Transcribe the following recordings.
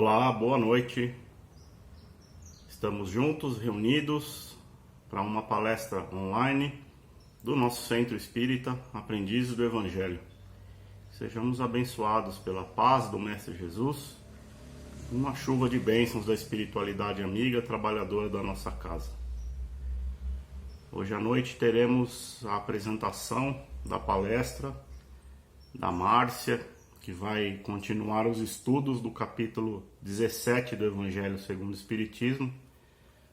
Olá, boa noite. Estamos juntos, reunidos para uma palestra online do nosso Centro Espírita Aprendizes do Evangelho. Sejamos abençoados pela paz do Mestre Jesus, uma chuva de bênçãos da espiritualidade amiga, trabalhadora da nossa casa. Hoje à noite teremos a apresentação da palestra da Márcia, que vai continuar os estudos do capítulo 17 do Evangelho segundo o Espiritismo,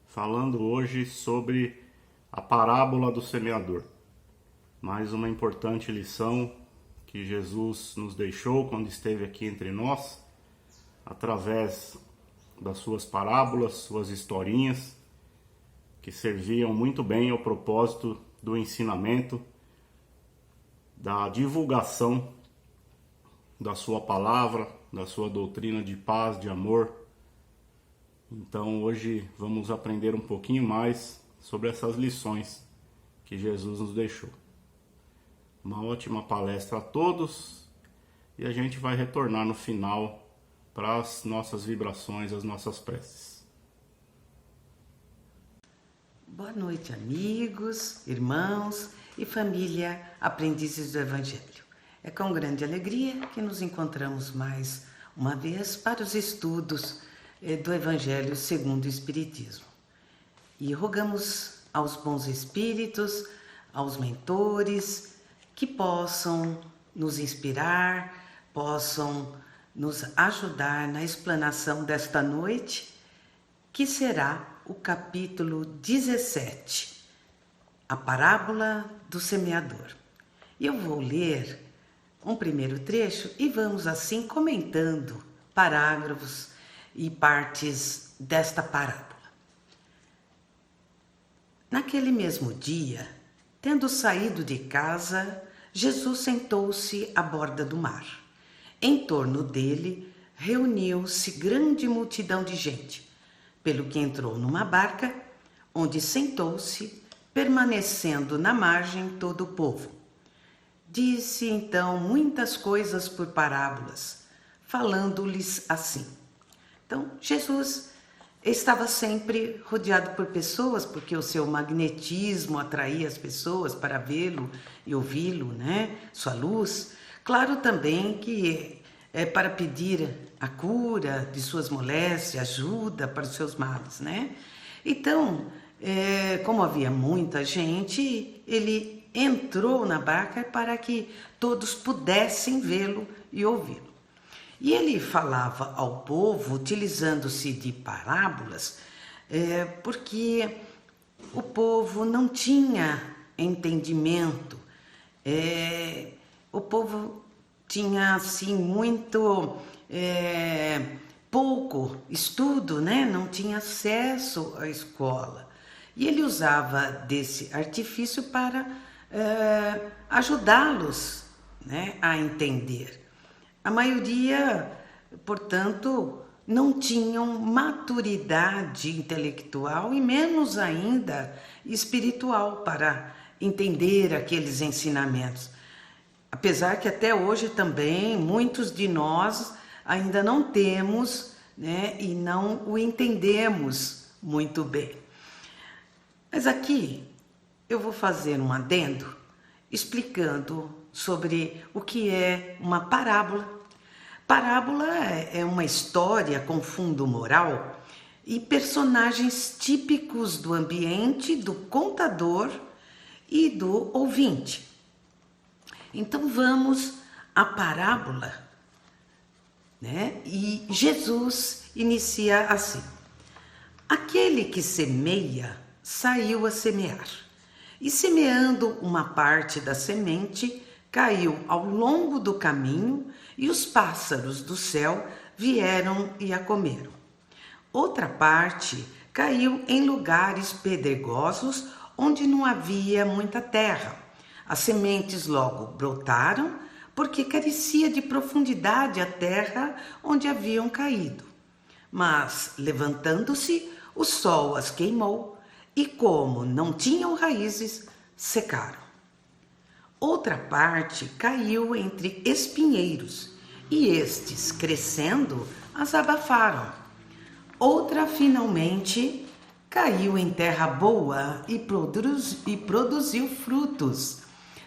falando hoje sobre a parábola do semeador. Mais uma importante lição que Jesus nos deixou quando esteve aqui entre nós, através das suas parábolas, suas historinhas, que serviam muito bem ao propósito do ensinamento, da divulgação da sua palavra, da sua doutrina de paz, de amor. Então hoje vamos aprender um pouquinho mais sobre essas lições que Jesus nos deixou. Uma ótima palestra a todos e a gente vai retornar no final para as nossas vibrações, as nossas preces. Boa noite, amigos, irmãos e família aprendizes do Evangelho. É com grande alegria que nos encontramos mais uma vez para os estudos do Evangelho segundo o Espiritismo. E rogamos aos bons espíritos, aos mentores, que possam nos inspirar, possam nos ajudar na explanação desta noite, que será o capítulo 17, a parábola do semeador. E eu vou ler um primeiro trecho e vamos assim comentando parágrafos e partes desta parábola. Naquele mesmo dia, tendo saído de casa, Jesus sentou-se à borda do mar. Em torno dele reuniu-se grande multidão de gente, pelo que entrou numa barca, onde sentou-se, permanecendo na margem todo o povo. Disse então muitas coisas por parábolas, falando-lhes assim. Então, Jesus estava sempre rodeado por pessoas, porque o seu magnetismo atraía as pessoas para vê-lo e ouvi-lo, né? Sua luz. Claro também que é para pedir a cura de suas moléstias, ajuda para os seus males, né? Então, como havia muita gente, ele entrou na barca para que todos pudessem vê-lo e ouvi-lo. E ele falava ao povo, utilizando-se de parábolas, porque o povo não tinha entendimento, o povo tinha assim muito pouco estudo, né? Não tinha acesso à escola. E ele usava desse artifício para ajudá-los, né, a entender. A maioria, portanto, não tinham maturidade intelectual e menos ainda espiritual para entender aqueles ensinamentos. Apesar que até hoje também muitos de nós ainda não temos, né, e não o entendemos muito bem. Mas aqui eu vou fazer um adendo explicando sobre o que é uma parábola. Parábola é uma história com fundo moral e personagens típicos do ambiente, do contador e do ouvinte. Então vamos à parábola, né? E Jesus inicia assim: aquele que semeia saiu a semear. E semeando uma parte da semente, caiu ao longo do caminho e os pássaros do céu vieram e a comeram. Outra parte caiu em lugares pedregosos onde não havia muita terra. As sementes logo brotaram porque carecia de profundidade a terra onde haviam caído. Mas, levantando-se, o sol as queimou e, como não tinham raízes, secaram. Outra parte caiu entre espinheiros, e estes, crescendo, as abafaram. Outra, finalmente, caiu em terra boa e produziu frutos,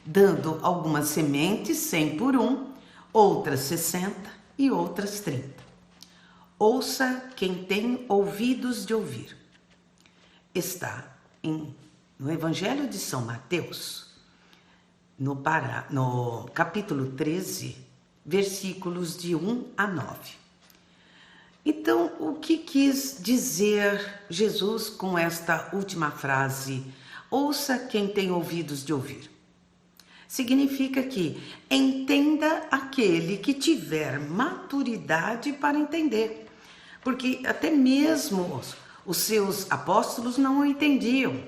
dando algumas sementes 100 por 1, outras 60 e outras 30. Ouça quem tem ouvidos de ouvir. Está no Evangelho de São Mateus, no capítulo 13, versículos de 1 a 9. Então, o que quis dizer Jesus com esta última frase? Ouça quem tem ouvidos de ouvir. Significa que entenda aquele que tiver maturidade para entender. Porque até mesmo os seus apóstolos não o entendiam.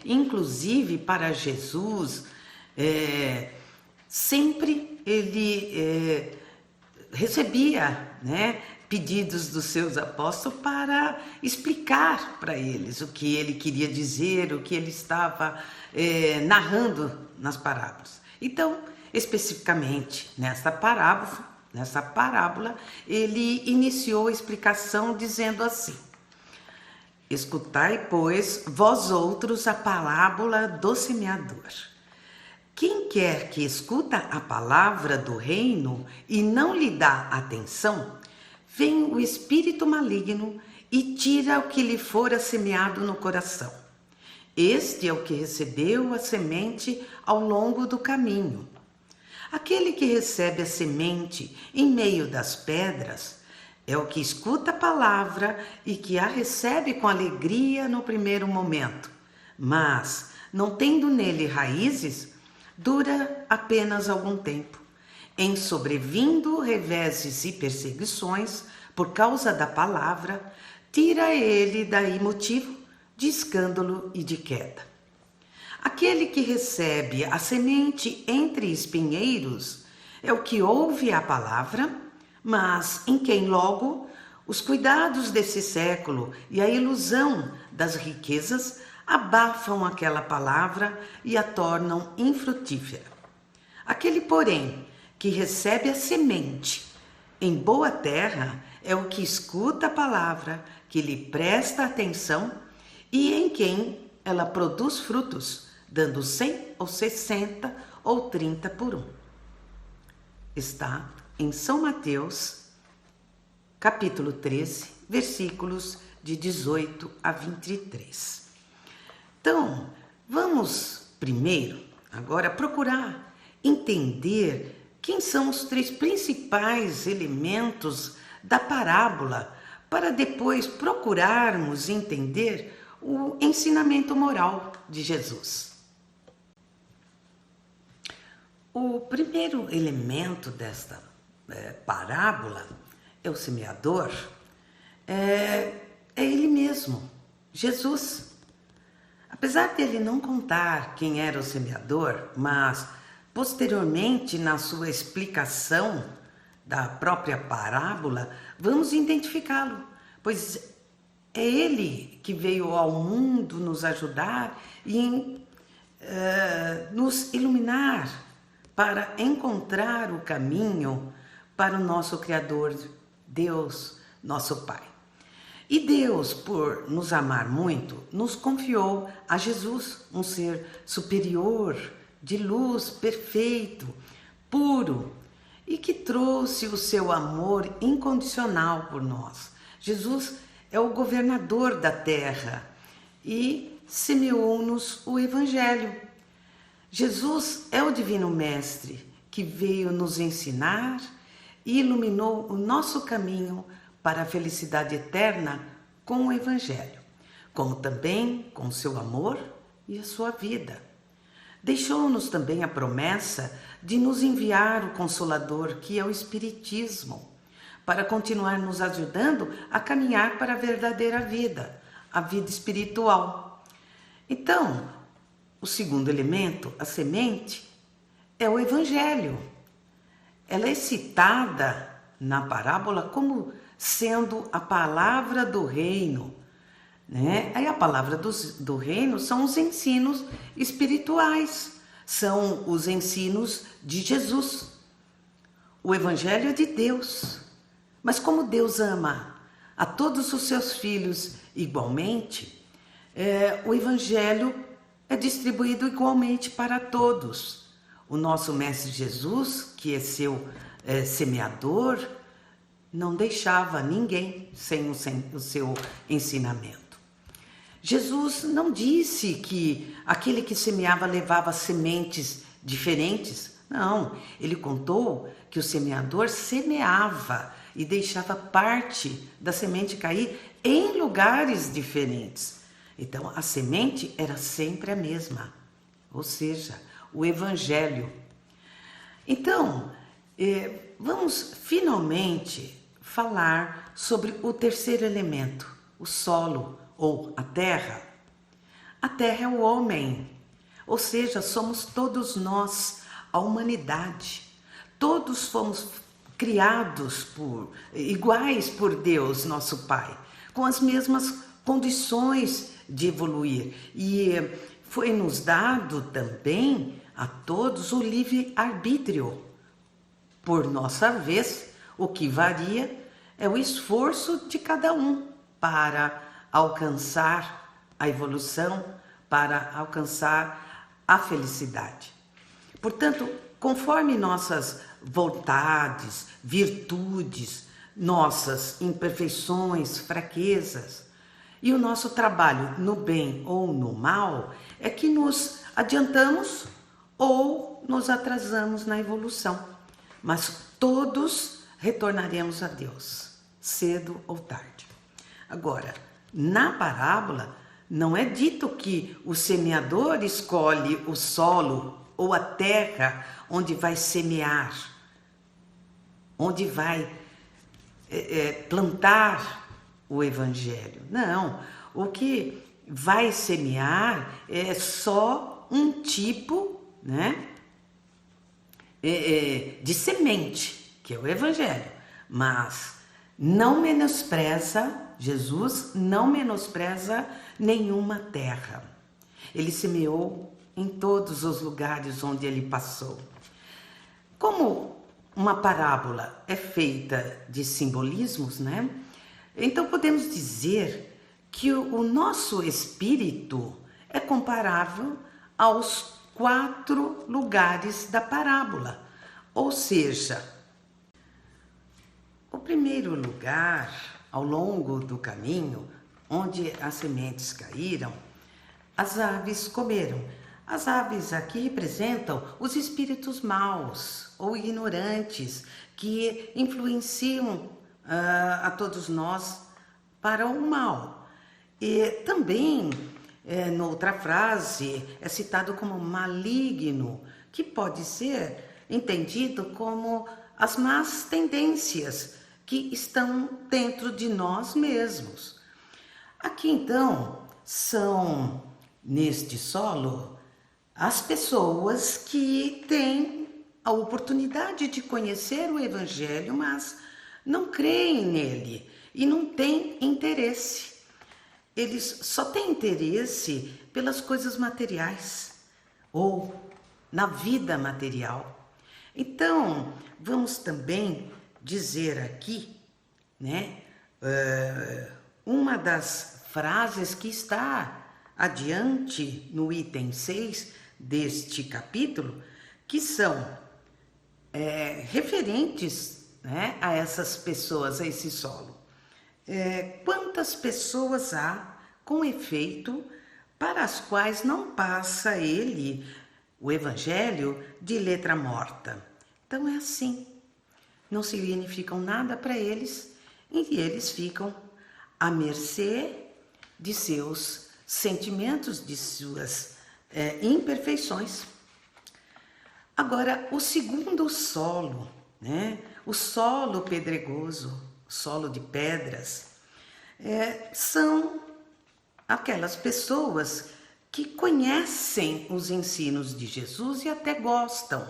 Inclusive, para Jesus, sempre ele recebia, pedidos dos seus apóstolos para explicar para eles o que ele queria dizer, o que ele estava narrando nas parábolas. Então, especificamente nessa parábola, ele iniciou a explicação dizendo assim: escutai, pois, vós outros a parábola do semeador. Quem quer que escuta a palavra do reino e não lhe dá atenção, vem o espírito maligno e tira o que lhe fora semeado no coração. Este é o que recebeu a semente ao longo do caminho. Aquele que recebe a semente em meio das pedras é o que escuta a palavra e que a recebe com alegria no primeiro momento, mas, não tendo nele raízes, dura apenas algum tempo. Em sobrevindo reveses e perseguições por causa da palavra, tira ele daí motivo de escândalo e de queda. Aquele que recebe a semente entre espinheiros é o que ouve a palavra, mas em quem logo os cuidados desse século e a ilusão das riquezas abafam aquela palavra e a tornam infrutífera. Aquele, porém, que recebe a semente em boa terra é o que escuta a palavra, que lhe presta atenção e em quem ela produz frutos, dando 100 ou 60 ou 30 por 1. Está em São Mateus, capítulo 13, versículos de 18 a 23. Então, vamos primeiro, agora, procurar entender quem são os 3 principais elementos da parábola, para depois procurarmos entender o ensinamento moral de Jesus. O primeiro elemento desta parábola é o semeador, é ele mesmo, Jesus. Apesar dele não contar quem era o semeador, mas posteriormente na sua explicação da própria parábola, vamos identificá-lo, pois é ele que veio ao mundo nos ajudar e nos iluminar para encontrar o caminho para o nosso Criador, Deus, nosso Pai. E Deus, por nos amar muito, nos confiou a Jesus, um ser superior, de luz, perfeito, puro, e que trouxe o seu amor incondicional por nós. Jesus é o governador da terra e semeou-nos o Evangelho. Jesus é o Divino Mestre que veio nos ensinar e iluminou o nosso caminho para a felicidade eterna com o Evangelho, como também com o seu amor e a sua vida. Deixou-nos também a promessa de nos enviar o Consolador, que é o Espiritismo, para continuar nos ajudando a caminhar para a verdadeira vida, a vida espiritual. Então, o segundo elemento, a semente, é o Evangelho. Ela é citada na parábola como sendo a palavra do reino, Aí a palavra do reino são os ensinos espirituais, são os ensinos de Jesus. O Evangelho é de Deus. Mas como Deus ama a todos os seus filhos igualmente, o Evangelho é distribuído igualmente para todos. O nosso Mestre Jesus, que é seu semeador, não deixava ninguém sem o seu ensinamento. Jesus não disse que aquele que semeava levava sementes diferentes. Não, ele contou que o semeador semeava e deixava parte da semente cair em lugares diferentes. Então, a semente era sempre a mesma, ou seja, o Evangelho. Então, vamos finalmente falar sobre o terceiro elemento, o solo ou a terra. A terra é o homem, ou seja, somos todos nós, a humanidade. Todos fomos criados iguais por Deus, nosso Pai, com as mesmas condições de evoluir. E foi nos dado também a todos o livre-arbítrio. Por nossa vez, o que varia é o esforço de cada um para alcançar a evolução, para alcançar a felicidade. Portanto, conforme nossas vontades, virtudes, nossas imperfeições, fraquezas e o nosso trabalho no bem ou no mal, é que nos adiantamos ou nos atrasamos na evolução. Mas todos retornaremos a Deus, cedo ou tarde. Agora, na parábola, não é dito que o semeador escolhe o solo ou a terra onde vai semear, onde vai plantar o Evangelho. Não, o que vai semear é só um tipo, né, de semente, que é o Evangelho. Mas não menospreza, Jesus não menospreza nenhuma terra. Ele semeou em todos os lugares onde ele passou. Como uma parábola é feita de simbolismos, né? Então podemos dizer que o nosso espírito é comparável aos 4 lugares da parábola. Ou seja, o primeiro lugar, ao longo do caminho, onde as sementes caíram, as aves comeram. As aves aqui representam os espíritos maus ou ignorantes que influenciam a todos nós para o mal. E também, noutra frase, é citado como maligno, que pode ser entendido como as más tendências que estão dentro de nós mesmos. Aqui, então, são, neste solo, as pessoas que têm a oportunidade de conhecer o Evangelho, mas não creem nele e não têm interesse. Eles só têm interesse pelas coisas materiais ou na vida material. Então, vamos também dizer aqui, né, uma das frases que está adiante no item 6 deste capítulo, que são referentes, né, a essas pessoas, a esse solo. Quantas pessoas há, com efeito, para as quais não passa ele, o Evangelho, de letra morta? Então é assim, não significam nada para eles e eles ficam à mercê de seus sentimentos, de suas imperfeições. Agora, o segundo solo, né? O solo pedregoso, o solo de pedras, são aquelas pessoas que conhecem os ensinos de Jesus e até gostam,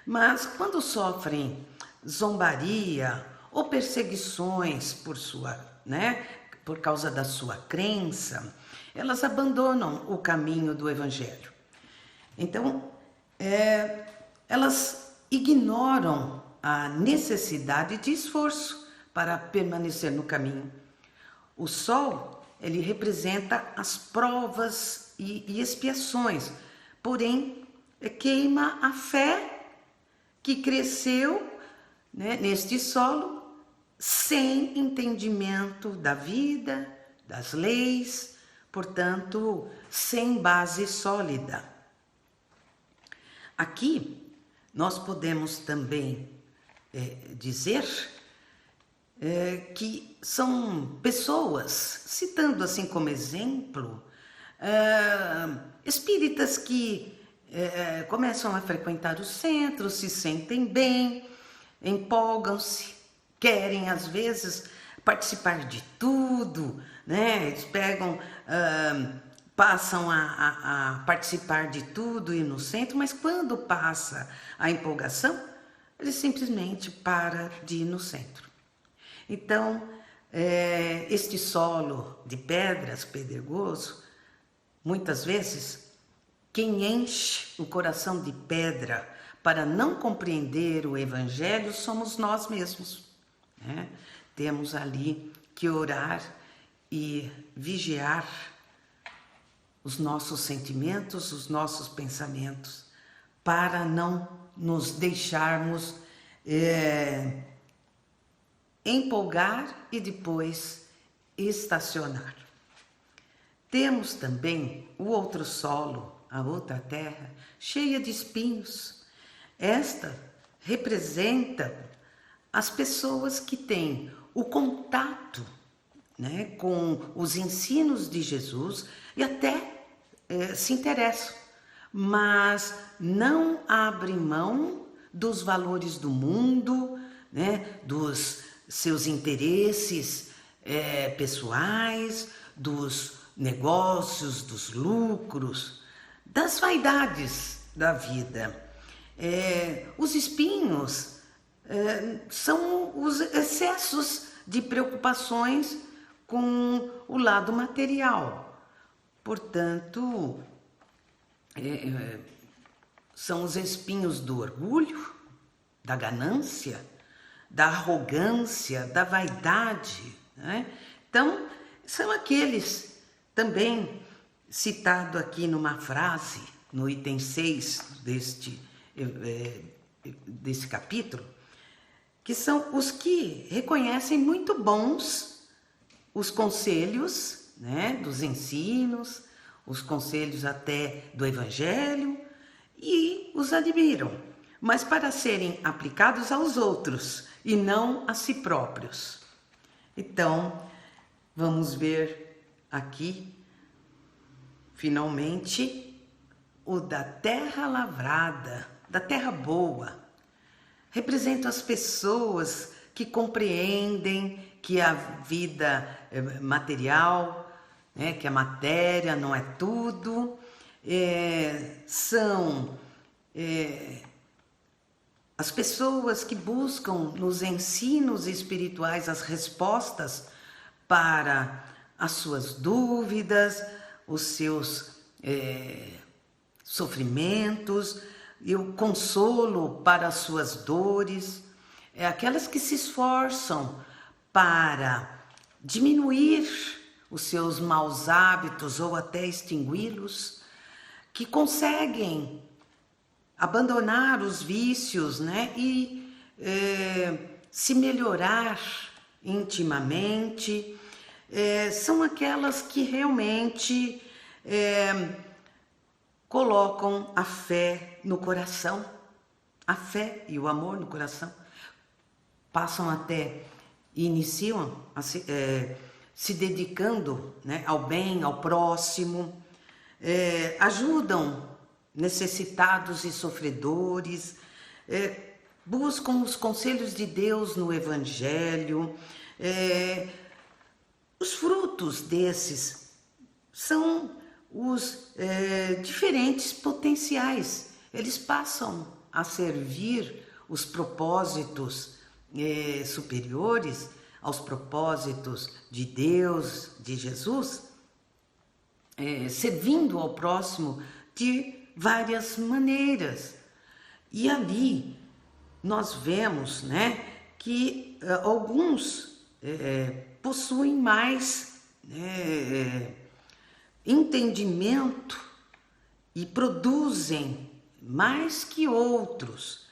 mas quando sofrem zombaria ou perseguições por causa da sua crença, elas abandonam o caminho do Evangelho. Então, elas ignoram a necessidade de esforço para permanecer no caminho. O sol, ele representa as provas e expiações, porém queima a fé que cresceu, né, neste solo, sem entendimento da vida, das leis, portanto, sem base sólida. Aqui nós podemos também dizer que são pessoas, citando assim como exemplo, espíritas que começam a frequentar o centro, se sentem bem, empolgam-se, querem às vezes participar de tudo, né? Eles passam a participar de tudo e no centro, mas quando passa a empolgação, ele simplesmente para de ir no centro. Então, este solo de pedras pedregoso, muitas vezes, quem enche o coração de pedra para não compreender o Evangelho somos nós mesmos, né? Temos ali que orar e vigiar os nossos sentimentos, os nossos pensamentos, para não nos deixarmos empolgar e depois estacionar. Temos também o outro solo, a outra terra, cheia de espinhos. Esta representa as pessoas que têm o contato, né, com os ensinos de Jesus e até se interessam, mas não abrem mão dos valores do mundo, né, dos seus interesses pessoais, dos negócios, dos lucros, das vaidades da vida. Os espinhos são os excessos de preocupações com o lado material. Portanto, são os espinhos do orgulho, da ganância, da arrogância, da vaidade, né? Então, são aqueles também citado aqui numa frase, no item 6 desse capítulo, que são os que reconhecem muito bons os conselhos, né, dos ensinos, os conselhos até do Evangelho, e os admiram, mas para serem aplicados aos outros e não a si próprios. Então, vamos ver aqui, finalmente, o da terra lavrada, da terra boa. Representa as pessoas que compreendem que a vida material, né, que a matéria não é tudo, são as pessoas que buscam nos ensinos espirituais as respostas para as suas dúvidas, os seus sofrimentos e o consolo para as suas dores. Aquelas que se esforçam para diminuir os seus maus hábitos ou até extingui-los, que conseguem abandonar os vícios, né, e se melhorar intimamente. São aquelas que realmente colocam a fé no coração, a fé e o amor no coração, passam até e iniciam se dedicando, né, ao bem, ao próximo, ajudam necessitados e sofredores, buscam os conselhos de Deus no Evangelho. Os frutos desses são os diferentes potenciais. Eles passam a servir os propósitos superiores, aos propósitos de Deus, de Jesus, servindo ao próximo de várias maneiras. E ali nós vemos, né, que alguns possuem mais entendimento e produzem mais que outros.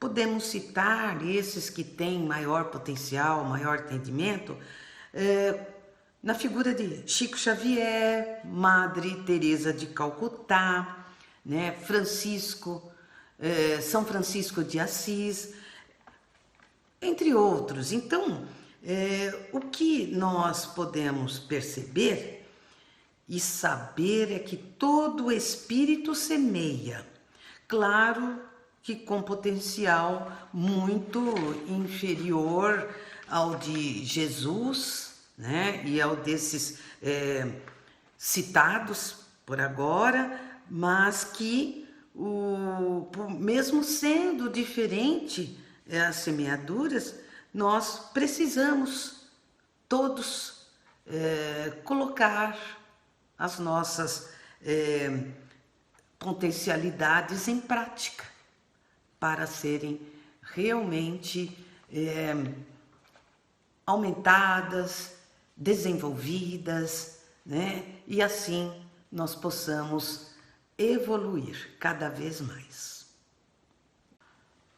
Podemos citar esses que têm maior potencial, maior entendimento, na figura de Chico Xavier, Madre Teresa de Calcutá, né, São Francisco de Assis, entre outros. Então, o que nós podemos perceber e saber é que todo espírito semeia, claro que com potencial muito inferior ao de Jesus, né, e ao desses citados por agora, mas que, mesmo sendo diferente as semeaduras, nós precisamos todos colocar as nossas potencialidades em prática para serem realmente aumentadas, desenvolvidas, né? E assim nós possamos evoluir cada vez mais.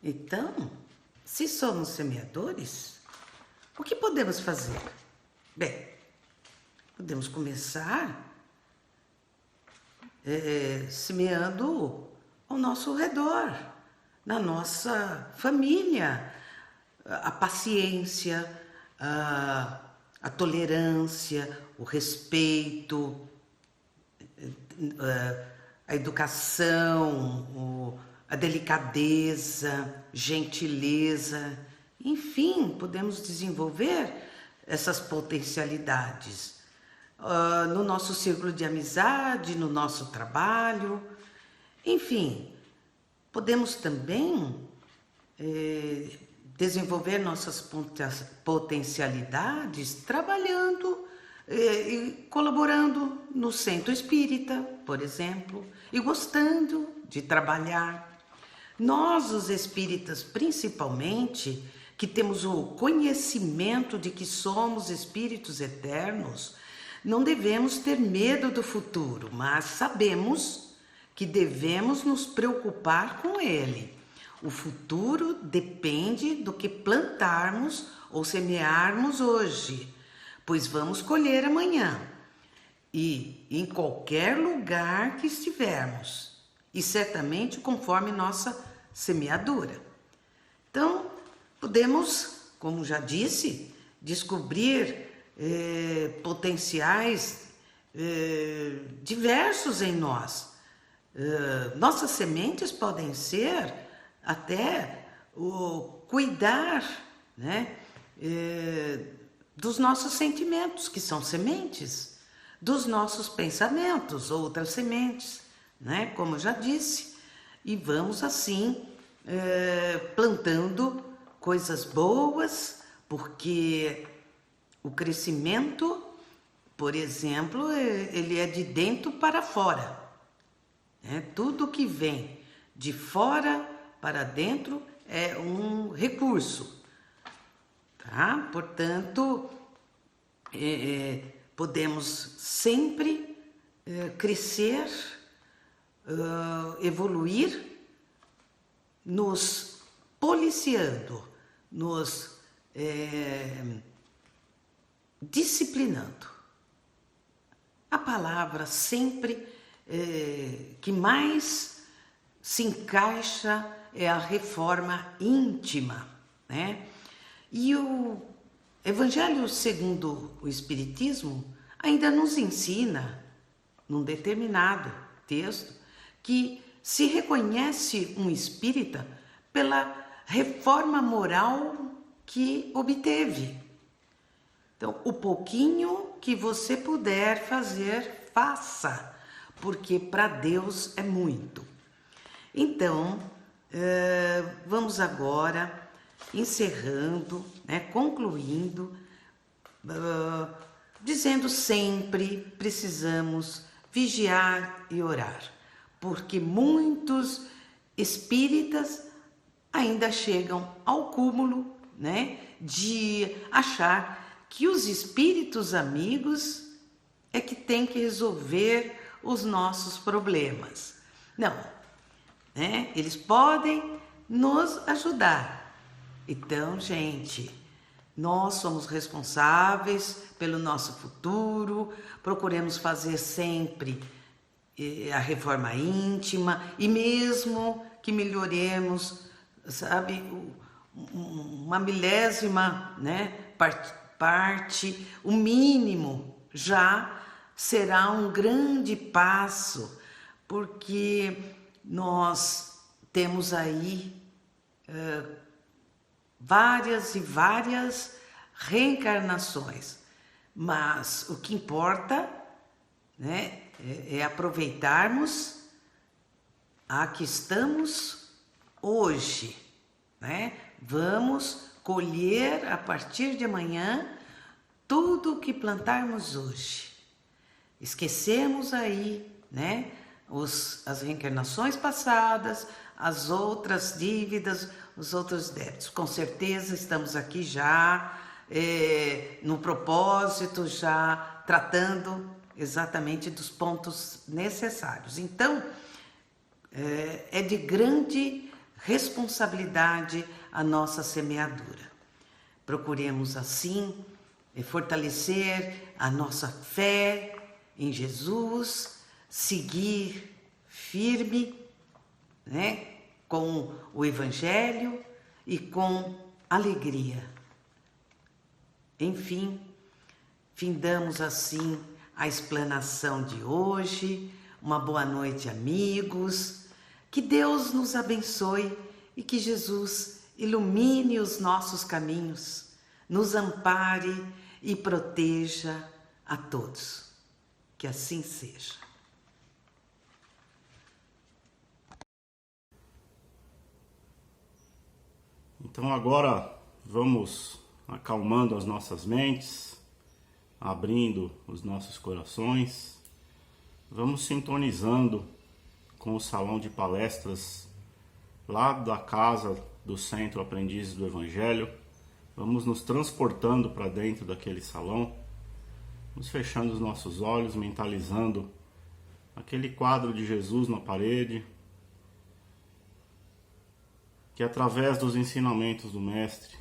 Então, se somos semeadores, o que podemos fazer? Bem, podemos começar semeando ao nosso redor, na nossa família, a paciência, a tolerância, o respeito, a educação, a delicadeza, gentileza, enfim, podemos desenvolver essas potencialidades no nosso círculo de amizade, no nosso trabalho, enfim, podemos também desenvolver nossas potencialidades trabalhando e colaborando no centro espírita, por exemplo, e gostando de trabalhar. Nós, os espíritas, principalmente, que temos o conhecimento de que somos espíritos eternos, não devemos ter medo do futuro, mas sabemos que devemos nos preocupar com ele. O futuro depende do que plantarmos ou semearmos hoje, pois vamos colher amanhã e em qualquer lugar que estivermos, e certamente conforme nossa semeadura. Então, podemos, como já disse, descobrir potenciais diversos em nós. Nossas sementes podem ser até o cuidar, né, dos nossos sentimentos, que são sementes, dos nossos pensamentos, outras sementes, né, como eu já disse, e vamos assim plantando coisas boas, porque o crescimento, por exemplo, ele é de dentro para fora, né? Tudo que vem de fora para dentro é um recurso, tá? Portanto, podemos sempre crescer, evoluir, nos policiando, nos disciplinando. A palavra sempre que mais se encaixa é a reforma íntima, né? E o Evangelho segundo o Espiritismo ainda nos ensina, num determinado texto, que se reconhece um espírita pela reforma moral que obteve. Então, o pouquinho que você puder fazer, faça, porque para Deus é muito. Então, vamos agora encerrando, né, concluindo, dizendo sempre precisamos vigiar e orar, porque muitos espíritas ainda chegam ao cúmulo né, de achar que os espíritos amigos é que tem que resolver os nossos problemas. Não, né? Eles podem nos ajudar. Então, gente, nós somos responsáveis pelo nosso futuro, procuremos fazer sempre a reforma íntima, e mesmo que melhoremos, sabe, uma milésima, né, parte, o mínimo já será um grande passo, porque nós temos aí várias e várias reencarnações, mas o que importa, né, é aproveitarmos a que estamos hoje, né? Vamos colher a partir de amanhã tudo o que plantarmos hoje. Esquecemos aí, né, as reencarnações passadas, as outras dívidas, os outros débitos. Com certeza estamos aqui já no propósito, já tratando exatamente dos pontos necessários. Então, é de grande responsabilidade a nossa semeadura. Procuremos assim fortalecer a nossa fé em Jesus, seguir firme, né, com o Evangelho e com alegria. Enfim, findamos assim a explanação de hoje. Uma boa noite, amigos. Que Deus nos abençoe e que Jesus ilumine os nossos caminhos, nos ampare e proteja a todos. Que assim seja. Então agora vamos acalmando as nossas mentes, abrindo os nossos corações, vamos sintonizando com o salão de palestras lá da casa do Centro Aprendizes do Evangelho. Vamos nos transportando para dentro daquele salão, vamos fechando os nossos olhos, mentalizando aquele quadro de Jesus na parede, que através dos ensinamentos do Mestre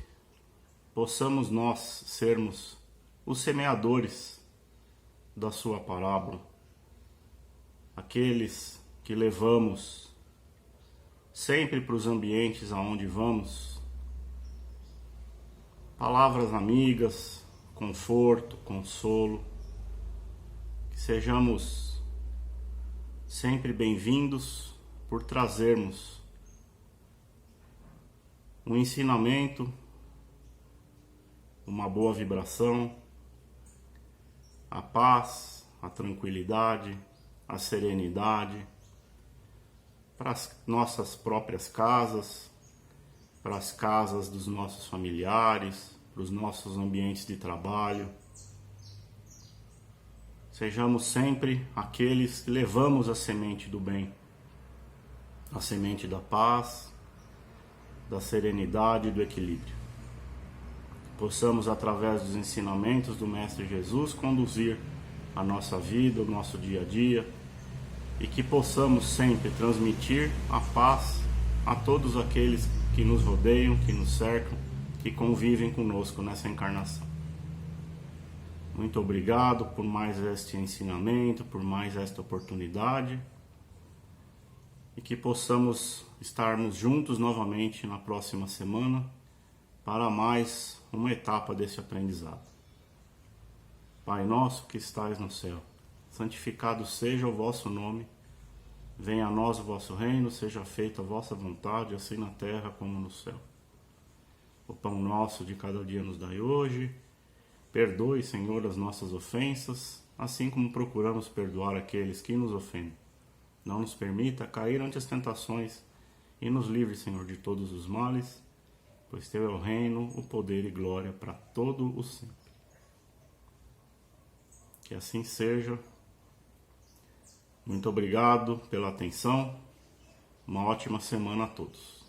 possamos nós sermos os semeadores da sua parábola, aqueles que levamos sempre para os ambientes aonde vamos palavras amigas, conforto, consolo, que sejamos sempre bem-vindos por trazermos um ensinamento, uma boa vibração, a paz, a tranquilidade, a serenidade para as nossas próprias casas, para as casas dos nossos familiares, para os nossos ambientes de trabalho. Sejamos sempre aqueles que levamos a semente do bem, a semente da paz, da serenidade e do equilíbrio. Possamos, através dos ensinamentos do Mestre Jesus, conduzir a nossa vida, o nosso dia a dia, e que possamos sempre transmitir a paz a todos aqueles que nos rodeiam, que nos cercam, que convivem conosco nessa encarnação. Muito obrigado por mais este ensinamento, por mais esta oportunidade, e que possamos estarmos juntos novamente na próxima semana para mais uma etapa desse aprendizado. Pai nosso que estais no céu, santificado seja o vosso nome, venha a nós o vosso reino, seja feita a vossa vontade, assim na terra como no céu. O pão nosso de cada dia nos dai hoje, perdoe, Senhor, as nossas ofensas, assim como procuramos perdoar aqueles que nos ofendem. Não nos permita cair ante as tentações e nos livre, Senhor, de todos os males, pois Teu é o reino, o poder e glória para todo o sempre. Que assim seja. Muito obrigado pela atenção. Uma ótima semana a todos.